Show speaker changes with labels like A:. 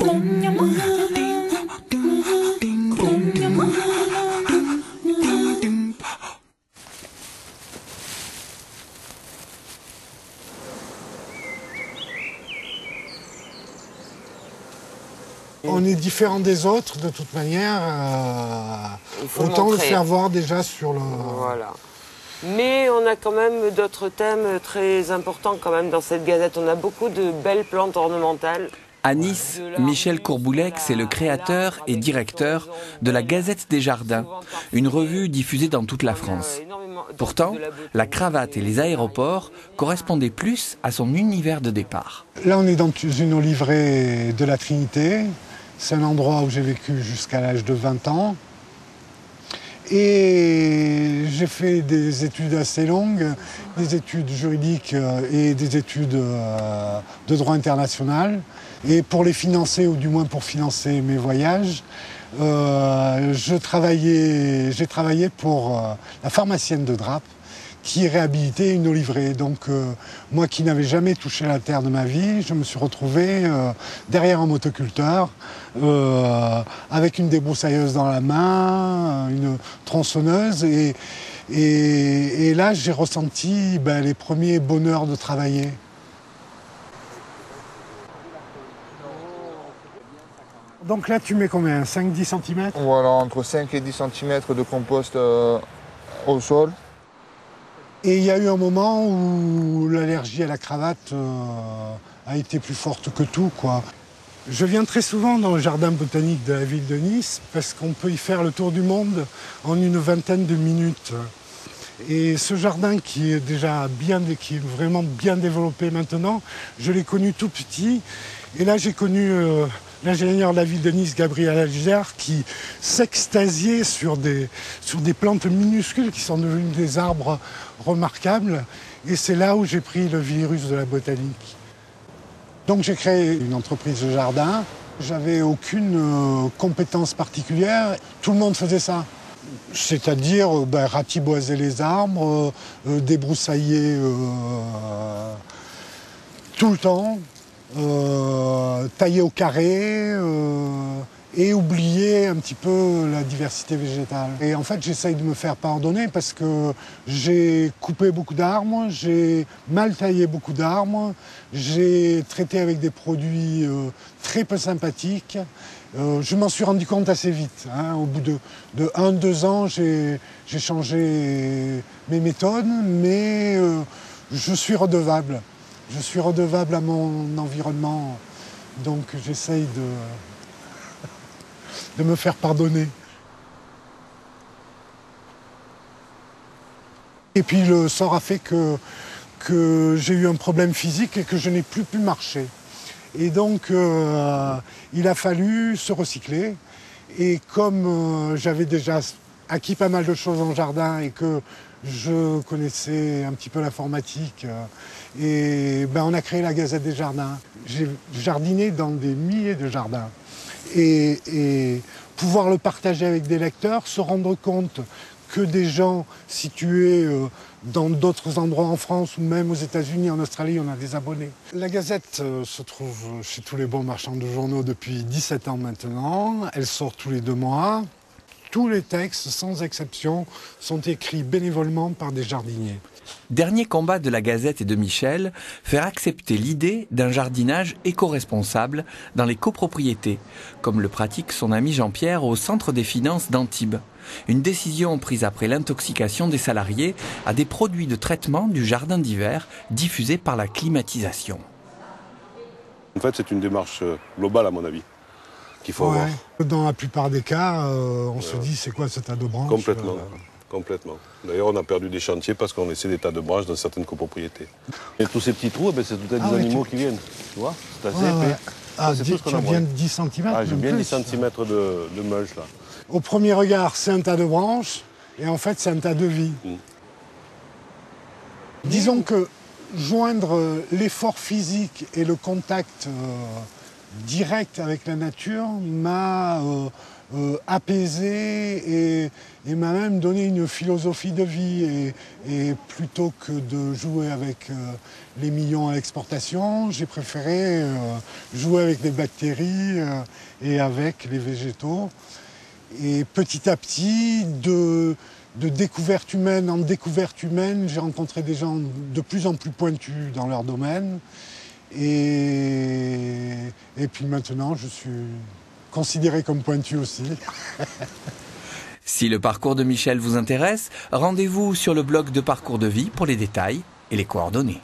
A: On est différent des autres, de toute manière. Autant le faire voir déjà sur le...
B: Voilà. Mais on a quand même d'autres thèmes très importants quand même dans cette gazette. On a beaucoup de belles plantes ornementales.
C: À Nice, Michel Courboulec, c'est le créateur et directeur de la Gazette des Jardins, une revue diffusée dans toute la France. Pourtant, la cravate et les aéroports correspondaient plus à son univers de départ.
A: Là, on est dans une olivrée de la Trinité. C'est un endroit où j'ai vécu jusqu'à l'âge de 20 ans. Et j'ai fait des études assez longues, des études juridiques et des études de droit international. Et pour les financer, ou du moins pour financer mes voyages, j'ai travaillé pour la pharmacienne de Draps, qui réhabilitait une olivrée. Donc moi qui n'avais jamais touché la terre de ma vie, je me suis retrouvé derrière un motoculteur, avec une débroussailleuse dans la main, une tronçonneuse, et là j'ai ressenti les premiers bonheurs de travailler. Donc là tu mets combien, 5-10 cm?
D: Voilà, entre 5 et 10 cm de compost au sol.
A: Et il y a eu un moment où l'allergie à la cravate a été plus forte que tout, quoi. Je viens très souvent dans le jardin botanique de la ville de Nice parce qu'on peut y faire le tour du monde en une vingtaine de minutes. Et ce jardin qui est vraiment bien développé maintenant, je l'ai connu tout petit. Et là, j'ai connu l'ingénieur de la ville de Nice, Gabriel Alger, qui s'extasiait sur des plantes minuscules qui sont devenues des arbres remarquables. Et c'est là où j'ai pris le virus de la botanique. Donc j'ai créé une entreprise de jardin. J'avais aucune compétence particulière. Tout le monde faisait ça. C'est-à-dire ratiboiser les arbres, débroussailler tout le temps, tailler au carré et oublier un petit peu la diversité végétale. Et en fait, j'essaye de me faire pardonner parce que j'ai coupé beaucoup d'arbres, j'ai mal taillé beaucoup d'arbres, j'ai traité avec des produits très peu sympathiques. Je m'en suis rendu compte assez vite. Au bout de 1-2 ans, j'ai changé mes méthodes, mais je suis redevable. Je suis redevable à mon environnement, donc j'essaye de me faire pardonner. Et puis le sort a fait que j'ai eu un problème physique et que je n'ai plus pu marcher. Et donc il a fallu se recycler. Et comme j'avais déjà acquis pas mal de choses en jardin et que je connaissais un petit peu l'informatique, on a créé la Gazette des Jardins. J'ai jardiné dans des milliers de jardins. Et pouvoir le partager avec des lecteurs, se rendre compte que des gens situés dans d'autres endroits en France ou même aux États-Unis, en Australie, on a des abonnés. La Gazette se trouve chez tous les bons marchands de journaux depuis 17 ans maintenant. Elle sort tous les 2 mois. Tous les textes, sans exception, sont écrits bénévolement par des jardiniers.
C: Dernier combat de la Gazette et de Michel, faire accepter l'idée d'un jardinage éco-responsable dans les copropriétés, comme le pratique son ami Jean-Pierre au Centre des finances d'Antibes. Une décision prise après l'intoxication des salariés à des produits de traitement du jardin d'hiver diffusés par la climatisation.
E: En fait, c'est une démarche globale, à mon avis, qu'il faut avoir.
A: Dans la plupart des cas, on se dit c'est quoi ce tas de branches?
E: Complètement. Complètement. D'ailleurs, on a perdu des chantiers parce qu'on laissait des tas de branches dans certaines copropriétés. Et tous ces petits trous, c'est tout à des animaux qui viennent. Tu vois, c'est assez épais.
A: Tu as bien 10 cm.
E: J'ai bien 10 cm de mulch là.
A: Au premier regard, c'est un tas de branches, et en fait, c'est un tas de vie. Disons que joindre l'effort physique et le contact direct avec la nature m'a apaisé et m'a même donné une philosophie de vie. Et plutôt que de jouer avec les millions à l'exportation, j'ai préféré jouer avec les bactéries et avec les végétaux. Et petit à petit, de découverte humaine en découverte humaine, j'ai rencontré des gens de plus en plus pointus dans leur domaine. Et puis maintenant, je suis considéré comme pointu aussi.
C: Si le parcours de Michel vous intéresse, rendez-vous sur le blog de Parcours de Vie pour les détails et les coordonnées.